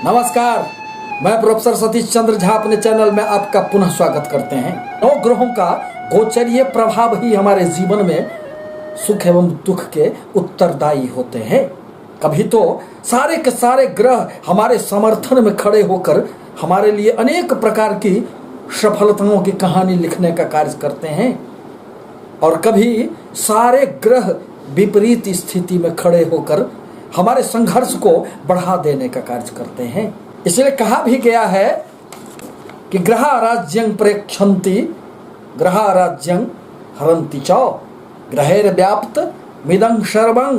नमस्कार, मैं प्रोफेसर सतीश चंद्र झा अपने चैनल में आपका पुनः स्वागत करते हैं। 9 ग्रहों का गोचरीय प्रभाव ही हमारे जीवन में सुख एवं दुख के उत्तरदायी होते हैं। कभी तो सारे के सारे ग्रह हमारे समर्थन में खड़े होकर हमारे लिए अनेक प्रकार की सफलताओं की कहानी लिखने का कार्य करते हैं, और कभी सारे ग्रह विपरीत स्थिति में खड़े होकर हमारे संघर्ष को बढ़ा देने का कार्य करते हैं। इसलिए कहा भी गया है कि ग्रह राज्यं प्रेक्षन्ति ग्रह राज्यं हरन्ति च ग्रहेर व्याप्त मिदं सर्वं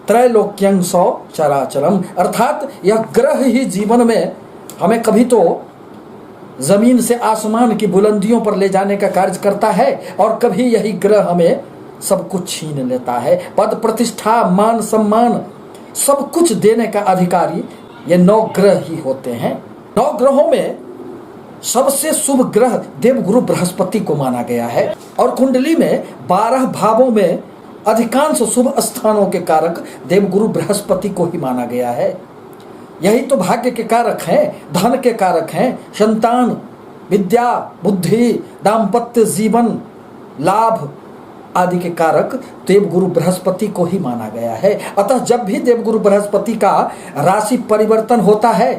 त्रैलोक्यं सौ चराचरम। अर्थात यह ग्रह ही जीवन में हमें कभी तो जमीन से आसमान की बुलंदियों पर ले जाने का कार्य करता है, और कभी यही ग्रह हमें सब कुछ छीन लेता है। पद प्रतिष्ठा मान सम्मान सब कुछ देने का अधिकारी ये 9 ग्रह ही होते हैं। 9 ग्रहों में सबसे शुभ ग्रह देवगुरु बृहस्पति को माना गया है, और कुंडली में 12 भावों में अधिकांश शुभ स्थानों के कारक देवगुरु बृहस्पति को ही माना गया है। यही तो भाग्य के कारक हैं, धन के कारक हैं, संतान, विद्या, बुद्धि, दाम्पत्य जीवन, लाभ आदि के कारक देवगुरु बृहस्पति को ही माना गया है। अतः जब भी देवगुरु बृहस्पति का राशि परिवर्तन होता है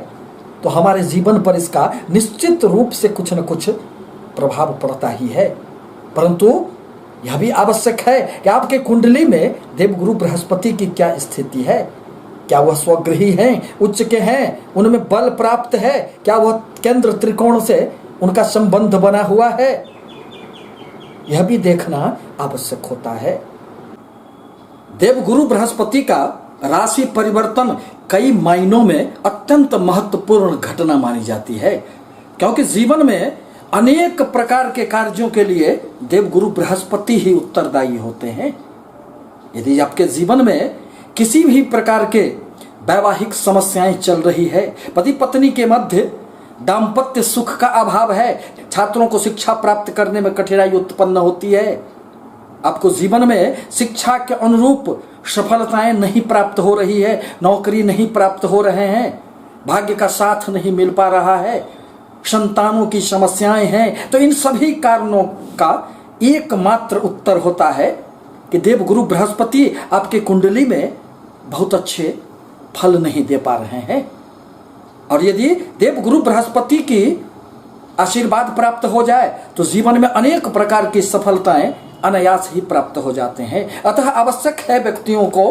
तो हमारे जीवन पर इसका निश्चित रूप से कुछ न कुछ प्रभाव पड़ता ही है। परंतु यह भी आवश्यक है कि आपके कुंडली में देवगुरु बृहस्पति की क्या स्थिति है। क्या वह स्वगृही हैं, उच्च के हैं, उनमें बल प्राप्त है, क्या वह केंद्र त्रिकोण से उनका संबंध बना हुआ है, यह भी देखना आवश्यक होता है। देवगुरु बृहस्पति का राशि परिवर्तन कई मायनों में अत्यंत महत्वपूर्ण घटना मानी जाती है, क्योंकि जीवन में अनेक प्रकार के कार्यों के लिए देवगुरु बृहस्पति ही उत्तरदायी होते हैं। यदि आपके जीवन में किसी भी प्रकार के वैवाहिक समस्याएं चल रही है, पति पत्नी के मध्य दाम्पत्य सुख का अभाव है, छात्रों को शिक्षा प्राप्त करने में कठिनाई उत्पन्न होती है, आपको जीवन में शिक्षा के अनुरूप सफलताएं नहीं प्राप्त हो रही है, नौकरी नहीं प्राप्त हो रहे हैं, भाग्य का साथ नहीं मिल पा रहा है, संतानों की समस्याएं हैं, तो इन सभी कारणों का एकमात्र उत्तर होता है कि देवगुरु बृहस्पति आपके कुंडली में बहुत अच्छे फल नहीं दे पा रहे हैं। और यदि देवगुरु बृहस्पति की आशीर्वाद प्राप्त हो जाए तो जीवन में अनेक प्रकार की सफलताएं अनायास ही प्राप्त हो जाते हैं। अतः आवश्यक है व्यक्तियों को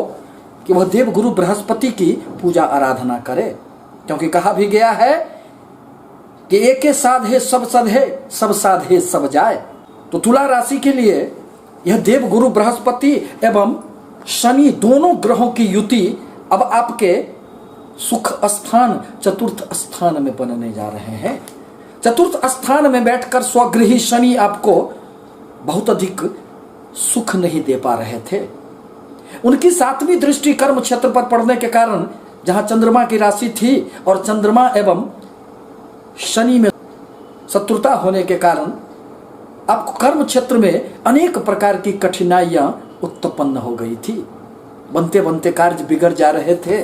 कि वह देवगुरु बृहस्पति की पूजा आराधना करे, क्योंकि कहा भी गया है कि एके साधे सब सधे, सब साधे सब जाए। तो तुला राशि के लिए यह देवगुरु बृहस्पति एवं शनि दोनों ग्रहों की युति अब आपके सुख स्थान चतुर्थ स्थान में बनने जा रहे हैं। चतुर्थ स्थान में बैठकर स्वगृही शनि आपको बहुत अधिक सुख नहीं दे पा रहे थे। उनकी 7वीं दृष्टि कर्म क्षेत्र पर पड़ने के कारण, जहां चंद्रमा की राशि थी और चंद्रमा एवं शनि में शत्रुता होने के कारण आपको कर्म क्षेत्र में अनेक प्रकार की कठिनाइयां उत्पन्न हो गई थी। बनते बनते कार्य बिगड़ जा रहे थे,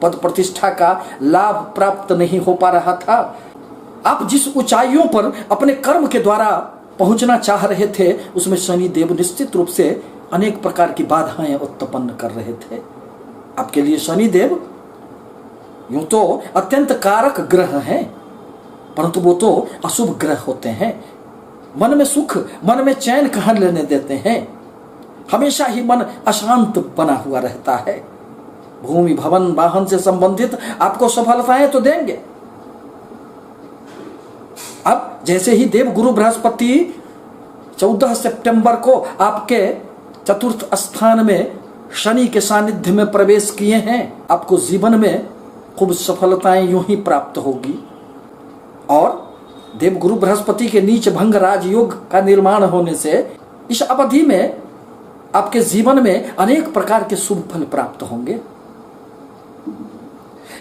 पद प्रतिष्ठा का लाभ प्राप्त नहीं हो पा रहा था। आप जिस ऊंचाइयों पर अपने कर्म के द्वारा पहुंचना चाह रहे थे, उसमें शनि देव निश्चित रूप से अनेक प्रकार की बाधाएं उत्पन्न कर रहे थे। आपके लिए शनि देव यूं तो अत्यंत कारक ग्रह हैं, परंतु वो तो अशुभ ग्रह होते हैं। मन में सुख, मन में चैन कहां लेने देते हैं। हमेशा ही मन अशांत बना हुआ रहता है। भूमि भवन वाहन से संबंधित आपको सफलताएं तो देंगे। अब जैसे ही देवगुरु बृहस्पति 14 सितंबर को आपके चतुर्थ स्थान में शनि के सानिध्य में प्रवेश किए हैं, आपको जीवन में खूब सफलताएं यूं ही प्राप्त होगी। और देवगुरु बृहस्पति के नीच भंग राजयोग का निर्माण होने से इस अवधि में आपके जीवन में अनेक प्रकार के शुभ फल प्राप्त होंगे।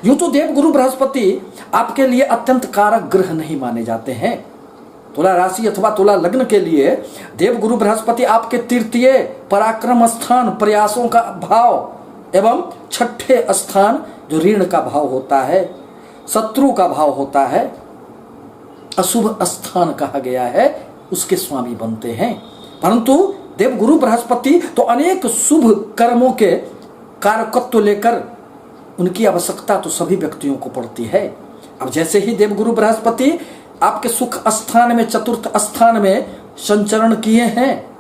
यूं तो देवगुरु बृहस्पति आपके लिए अत्यंत कारक ग्रह नहीं माने जाते हैं। तुला राशि अथवा तुला लग्न के लिए देवगुरु बृहस्पति आपके तृतीय पराक्रम स्थान, प्रयासों का भाव एवं छठे स्थान जो ऋण का भाव होता है, शत्रु का भाव होता है, अशुभ स्थान कहा गया है, उसके स्वामी बनते हैं। परंतु देवगुरु बृहस्पति तो अनेक शुभ कर्मों के कारकत्व लेकर उनकी आवश्यकता तो सभी व्यक्तियों को पड़ती है। अब जैसे ही देवगुरु बृहस्पति आपके सुख स्थान में, चतुर्थ स्थान में संचरण किए हैं,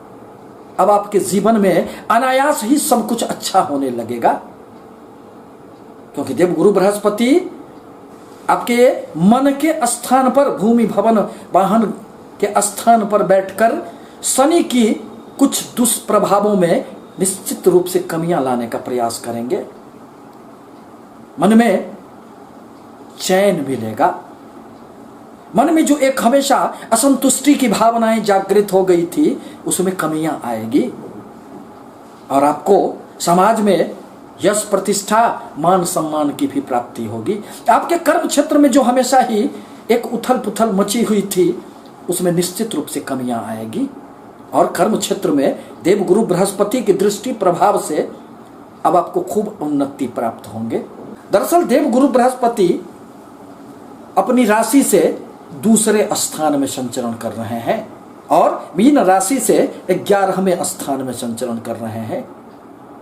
अब आपके जीवन में अनायास ही सब कुछ अच्छा होने लगेगा। क्योंकि देवगुरु बृहस्पति आपके मन के स्थान पर, भूमि भवन वाहन के स्थान पर बैठकर शनि की कुछ दुष्प्रभावों में निश्चित रूप से कमियां लाने का प्रयास करेंगे। मन में चैन मिलेगा। मन में जो एक हमेशा असंतुष्टि की भावनाएं जागृत हो गई थी, उसमें कमियां आएगी और आपको समाज में यश, प्रतिष्ठा, मान सम्मान की भी प्राप्ति होगी। आपके कर्म क्षेत्र में जो हमेशा ही एक उथल पुथल मची हुई थी, उसमें निश्चित रूप से कमियां आएगी और कर्म क्षेत्र में देवगुरु बृहस्पति की दृष्टि प्रभाव से अब आपको खूब उन्नति प्राप्त होंगे। दरअसल देवगुरु बृहस्पति अपनी राशि से दूसरे स्थान में संचरण कर रहे हैं और मीन राशि से 11वें स्थान में संचरण कर रहे हैं।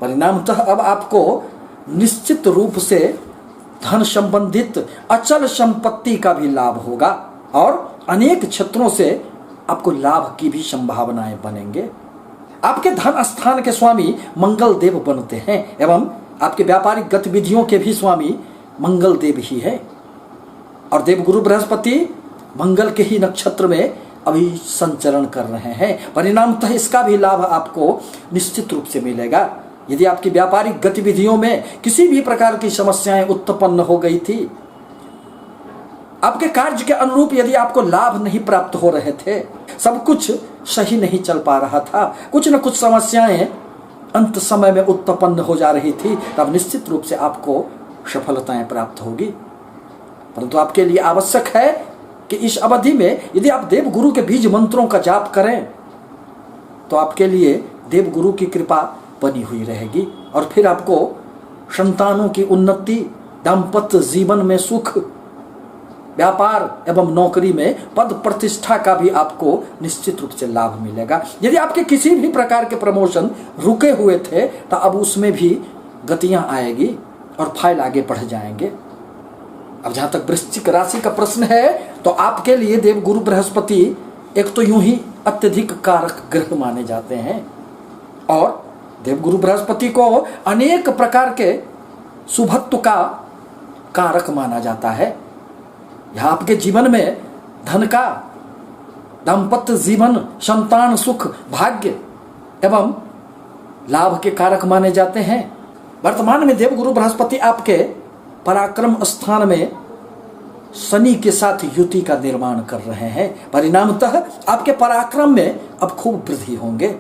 परिणामतः अब आपको निश्चित रूप से धन संबंधित अचल संपत्ति का भी लाभ होगा और अनेक क्षेत्रों से आपको लाभ की भी संभावनाएं बनेंगे। आपके धन स्थान के स्वामी मंगल देव बनते हैं एवं आपके व्यापारिक गतिविधियों के भी स्वामी मंगल देव ही है और देवगुरु बृहस्पति मंगल के ही नक्षत्र में अभी संचरण कर रहे हैं। परिणामतः इसका भी लाभ आपको निश्चित रूप से मिलेगा। यदि आपकी व्यापारिक गतिविधियों में किसी भी प्रकार की समस्याएं उत्पन्न हो गई थी, आपके कार्य के अनुरूप यदि आपको लाभ नहीं प्राप्त हो रहे थे, सब कुछ सही नहीं चल पा रहा था, कुछ न कुछ समस्याएं अंत समय में उत्पन्न हो जा रही थी, तब निश्चित रूप से आपको सफलताएं प्राप्त होगी। परंतु आपके लिए आवश्यक है कि इस अवधि में यदि आप देवगुरु के बीज मंत्रों का जाप करें तो आपके लिए देवगुरु की कृपा बनी हुई रहेगी और फिर आपको संतानों की उन्नति, दाम्पत्य जीवन में सुख, व्यापार एवं नौकरी में पद प्रतिष्ठा का भी आपको निश्चित रूप से लाभ मिलेगा। यदि आपके किसी भी प्रकार के प्रमोशन रुके हुए थे तो अब उसमें भी गतियां आएगी और फाइल आगे बढ़ जाएंगे। अब जहां तक वृश्चिक राशि का प्रश्न है तो आपके लिए देवगुरु बृहस्पति एक तो यूं ही अत्यधिक कारक ग्रह माने जाते हैं और देवगुरु बृहस्पति को अनेक प्रकार के शुभत्व का कारक माना जाता है। यह आपके जीवन में धन का, दाम्पत्य जीवन, संतान सुख, भाग्य एवं लाभ के कारक माने जाते हैं। वर्तमान में देवगुरु बृहस्पति आपके पराक्रम स्थान में शनि के साथ युति का निर्माण कर रहे हैं। परिणामतः आपके पराक्रम में अब खूब वृद्धि होंगे।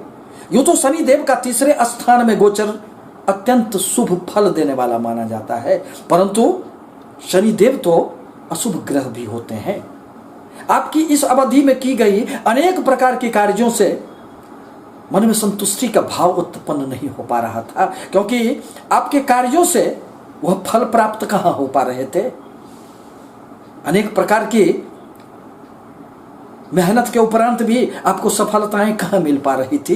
यूं तो शनि देव का तीसरे स्थान में गोचर अत्यंत शुभ फल देने वाला माना जाता है, परंतु शनि देव तो अशुभ ग्रह भी होते हैं। आपकी इस अवधि में की गई अनेक प्रकार के कार्यों से मन में संतुष्टि का भाव उत्पन्न नहीं हो पा रहा था, क्योंकि आपके कार्यों से वह फल प्राप्त कहां हो पा रहे थे। अनेक प्रकार की मेहनत के उपरांत भी आपको सफलताएं कहां मिल पा रही थी,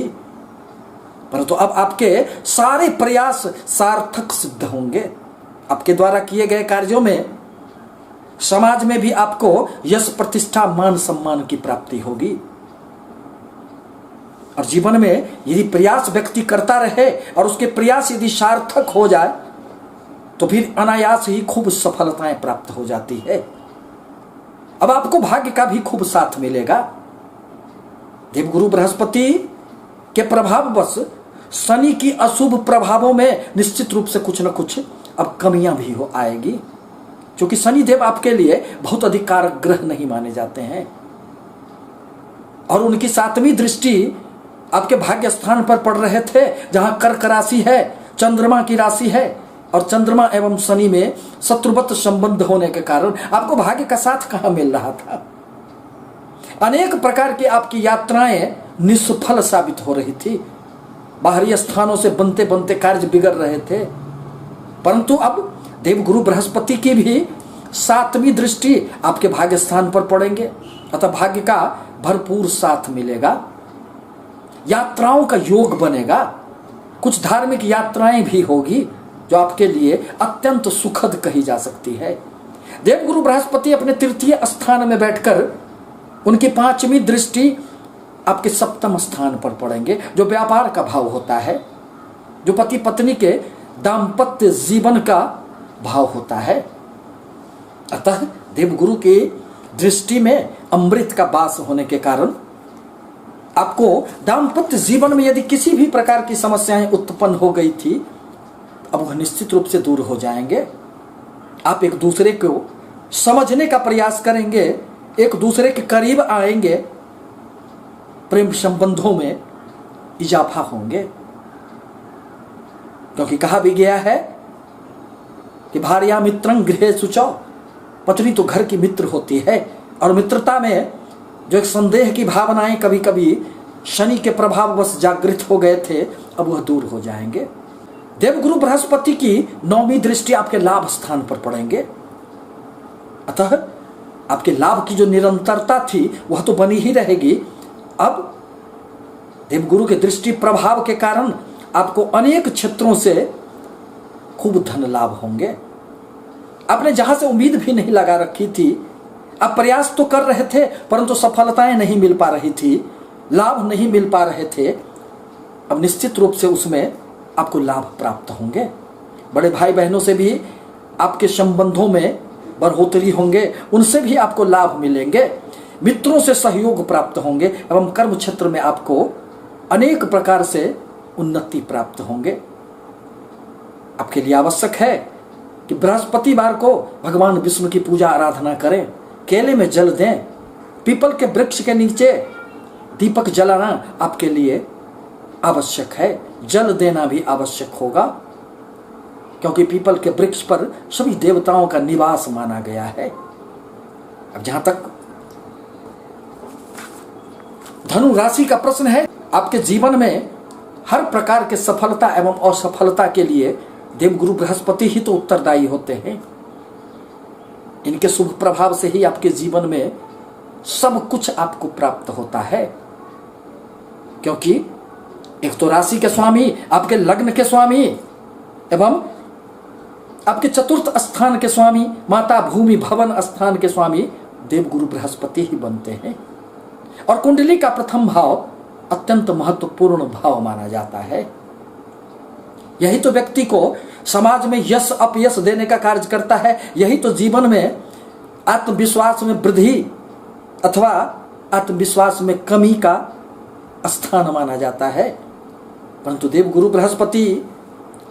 परंतु अब आपके सारे प्रयास सार्थक सिद्ध होंगे। आपके द्वारा किए गए कार्यों में समाज में भी आपको यश, प्रतिष्ठा, मान सम्मान की प्राप्ति होगी और जीवन में यदि प्रयास व्यक्ति करता रहे और उसके प्रयास यदि सार्थक हो जाए तो फिर अनायास ही खूब सफलताएं प्राप्त हो जाती है। अब आपको भाग्य का भी खूब साथ मिलेगा। देवगुरु बृहस्पति के प्रभाववश शनि की अशुभ प्रभावों में निश्चित रूप से कुछ न कुछ अब कमियां भी हो आएगी, क्योंकि शनि देव आपके लिए बहुत अधिक कारक ग्रह नहीं माने जाते हैं और उनकी 7वीं दृष्टि आपके भाग्य स्थान पर पड़ रहे थे, जहां कर्क राशि है, चंद्रमा की राशि है और चंद्रमा एवं शनि में शत्रुवत संबंध होने के कारण आपको भाग्य का साथ कहां मिल रहा था। अनेक प्रकार की आपकी यात्राएं निष्फल साबित हो रही थी, बाहरी स्थानों से बनते बनते कार्य बिगड़ रहे थे, परंतु अब देवगुरु बृहस्पति की भी सातवीं दृष्टि आपके भाग्य स्थान पर पड़ेंगे, अतः भाग्य का भरपूर साथ मिलेगा। यात्राओं का योग बनेगा, कुछ धार्मिक यात्राएं भी होगी जो आपके लिए अत्यंत सुखद कही जा सकती है। देवगुरु बृहस्पति अपने तृतीय स्थान में बैठकर उनकी पांचवी दृष्टि आपके सप्तम स्थान पर पड़ेंगे, जो व्यापार का भाव होता है, जो पति पत्नी के दाम्पत्य जीवन का भाव होता है। अतः देवगुरु की दृष्टि में अमृत का वास होने के कारण आपको दाम्पत्य जीवन में यदि किसी भी प्रकार की समस्याएं उत्पन्न हो गई थी, अब वह निश्चित रूप से दूर हो जाएंगे। आप एक दूसरे को समझने का प्रयास करेंगे, एक दूसरे के करीब आएंगे, प्रेम संबंधों में इजाफा होंगे। क्योंकि कहा भी गया है कि भार्या मित्रं गृहे शुचौ, पत्नी तो घर की मित्र होती है। और मित्रता में जो एक संदेह की भावनाएं कभी कभी शनि के प्रभाववश जागृत हो गए थे, अब वह दूर हो जाएंगे। देवगुरु बृहस्पति की नौवीं दृष्टि आपके लाभ स्थान पर पड़ेंगे, अतः आपके लाभ की जो निरंतरता थी वह तो बनी ही रहेगी। अब देवगुरु के दृष्टि प्रभाव के कारण आपको अनेक क्षेत्रों से खूब धन लाभ होंगे। आपने जहां से उम्मीद भी नहीं लगा रखी थी, आप प्रयास तो कर रहे थे परंतु सफलताएं नहीं मिल पा रही थी, लाभ नहीं मिल पा रहे थे, अब निश्चित रूप से उसमें आपको लाभ प्राप्त होंगे। बड़े भाई बहनों से भी आपके संबंधों में बढ़ोतरी होंगे, उनसे भी आपको लाभ मिलेंगे। मित्रों से सहयोग प्राप्त होंगे एवं कर्म क्षेत्र में आपको अनेक प्रकार से उन्नति प्राप्त होंगे। आपके लिए आवश्यक है कि बृहस्पतिवार को भगवान विष्णु की पूजा आराधना करें, केले में जल दें, पीपल के वृक्ष के नीचे दीपक जलाना आपके लिए आवश्यक है, जल देना भी आवश्यक होगा, क्योंकि पीपल के वृक्ष पर सभी देवताओं का निवास माना गया है। अब जहां तक धनु राशि का प्रश्न है, आपके जीवन में हर प्रकार के सफलता एवं असफलता के लिए देवगुरु बृहस्पति ही तो उत्तरदायी होते हैं। इनके शुभ प्रभाव से ही आपके जीवन में सब कुछ आपको प्राप्त होता है, क्योंकि एक तो राशि के स्वामी, आपके लग्न के स्वामी एवं आपके चतुर्थ स्थान के स्वामी, माता भूमि भवन स्थान के स्वामी देवगुरु बृहस्पति ही बनते हैं। और कुंडली का प्रथम भाव अत्यंत महत्वपूर्ण भाव माना जाता है। यही तो व्यक्ति को समाज में यश अपयश देने का कार्य करता है, यही तो जीवन में आत्मविश्वास में वृद्धि अथवा आत्मविश्वास में कमी का स्थान माना जाता है। परंतु देवगुरु बृहस्पति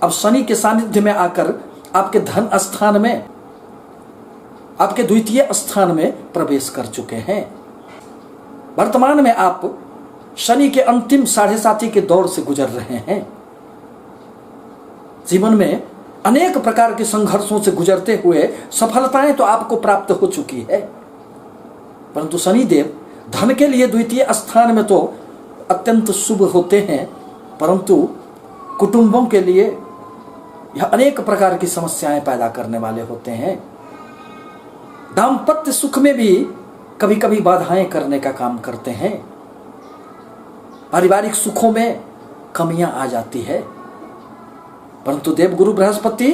अब शनि के सानिध्य में आकर आपके धन स्थान में, आपके द्वितीय स्थान में प्रवेश कर चुके हैं। वर्तमान में आप शनि के अंतिम 7.5 के दौर से गुजर रहे हैं। जीवन में अनेक प्रकार के संघर्षों से गुजरते हुए सफलताएं तो आपको प्राप्त हो चुकी है, परंतु शनिदेव धन के लिए द्वितीय स्थान में तो अत्यंत शुभ होते हैं, परंतु कुटुंबों के लिए यह अनेक प्रकार की समस्याएं पैदा करने वाले होते हैं। दाम्पत्य सुख में भी कभी कभी बाधाएं करने का काम करते हैं। पारिवारिक सुखों में कमियां आ जाती है, परंतु देवगुरु बृहस्पति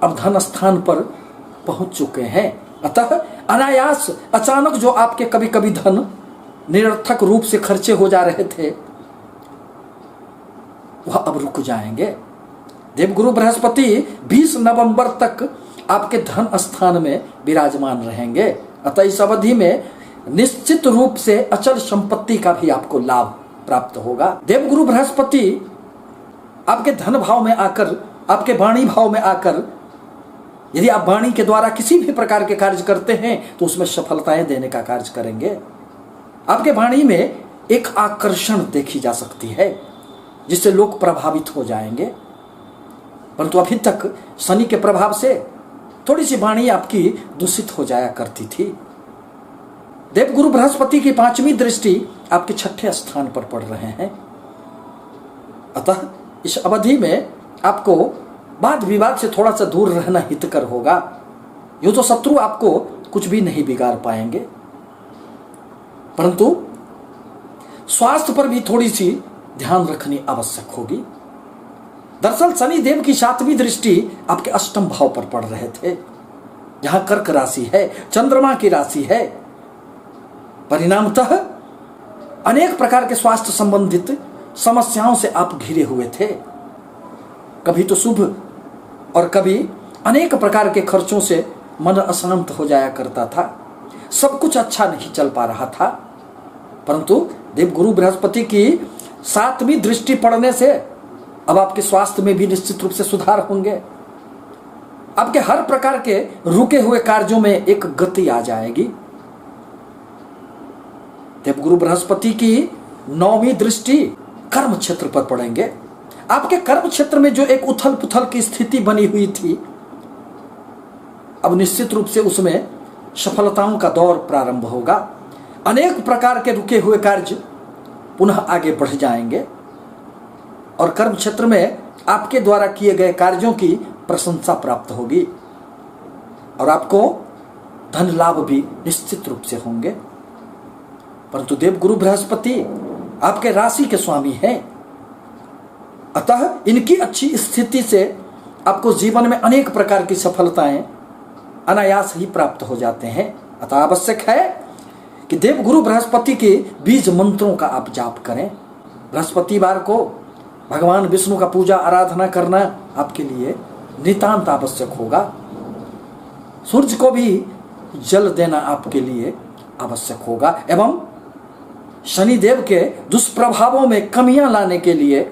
अब धन स्थान पर पहुंच चुके हैं। अतः अनायास अचानक जो आपके कभी कभी धन निरर्थक रूप से खर्चे हो जा रहे थे, वह अब रुक जाएंगे। देवगुरु बृहस्पति 20 नवंबर तक आपके धन स्थान में विराजमान रहेंगे। अतः इस अवधि में निश्चित रूप से अचल संपत्ति का भी आपको लाभ प्राप्त होगा। देवगुरु बृहस्पति आपके धन भाव में आकर, आपके वाणी भाव में आकर, यदि आप वाणी के द्वारा किसी भी प्रकार के कार्य करते हैं तो उसमें सफलताएं देने का कार्य करेंगे। आपके वाणी में एक आकर्षण देखी जा सकती है जिससे लोग प्रभावित हो जाएंगे, परंतु अभी तक शनि के प्रभाव से थोड़ी सी वाणी आपकी दूषित हो जाया करती थी। देवगुरु बृहस्पति की 5वीं दृष्टि आपके 6ठे स्थान पर पड़ रहे हैं। अतः इस अवधि में आपको वाद विवाद से थोड़ा सा दूर रहना हितकर होगा। यूं तो शत्रु आपको कुछ भी नहीं बिगाड़ पाएंगे, परंतु स्वास्थ्य पर भी थोड़ी सी ध्यान रखनी आवश्यक होगी। दरअसल शनि देव की 7वीं दृष्टि आपके अष्टम भाव पर पड़ रहे थे, जहां कर्क राशि है, चंद्रमा की राशि है। परिणामतः अनेक प्रकार के स्वास्थ्य संबंधित समस्याओं से आप घिरे हुए थे। कभी तो शुभ और कभी अनेक प्रकार के खर्चों से मन अशांत हो जाया करता था। सब कुछ अच्छा नहीं चल पा रहा था, परंतु देवगुरु बृहस्पति की 7वीं दृष्टि पड़ने से अब आपके स्वास्थ्य में भी निश्चित रूप से सुधार होंगे। आपके हर प्रकार के रुके हुए कार्यों में एक गति आ जाएगी। देवगुरु बृहस्पति की 9वीं दृष्टि कर्म क्षेत्र पर पड़ेंगे। आपके कर्म क्षेत्र में जो एक उथल पुथल की स्थिति बनी हुई थी, अब निश्चित रूप से उसमें सफलताओं का दौर प्रारंभ होगा। अनेक प्रकार के रुके हुए कार्य पुनः आगे बढ़ जाएंगे और कर्म क्षेत्र में आपके द्वारा किए गए कार्यों की प्रशंसा प्राप्त होगी और आपको धन लाभ भी निश्चित रूप से होंगे। परंतु देवगुरु बृहस्पति आपके राशि के स्वामी हैं, अतः इनकी अच्छी स्थिति से आपको जीवन में अनेक प्रकार की सफलताएं अनायास ही प्राप्त हो जाते हैं। अतः आवश्यक है कि देवगुरु बृहस्पति के बीज मंत्रों का आप जाप करें। बृहस्पतिवार को भगवान विष्णु का पूजा आराधना करना आपके लिए नितांत आवश्यक होगा। सूर्य को भी जल देना आपके लिए आवश्यक होगा एवं शनिदेव के दुष्प्रभावों में कमियां लाने के लिए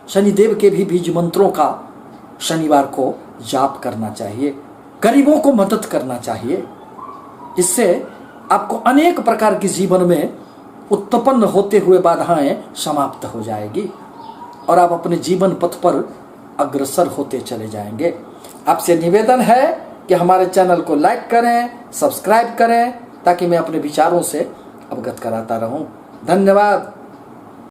शनिदेव के भी बीज मंत्रों का शनिवार को जाप करना चाहिए। गरीबों को मदद करना चाहिए। इससे आपको अनेक प्रकार की जीवन में उत्पन्न होते हुए बाधाएं समाप्त हो जाएगी और आप अपने जीवन पथ पर अग्रसर होते चले जाएंगे। आपसे निवेदन है कि हमारे चैनल को लाइक करें, सब्सक्राइब करें, ताकि मैं अपने विचारों से अवगत कराता रहूं। धन्यवाद।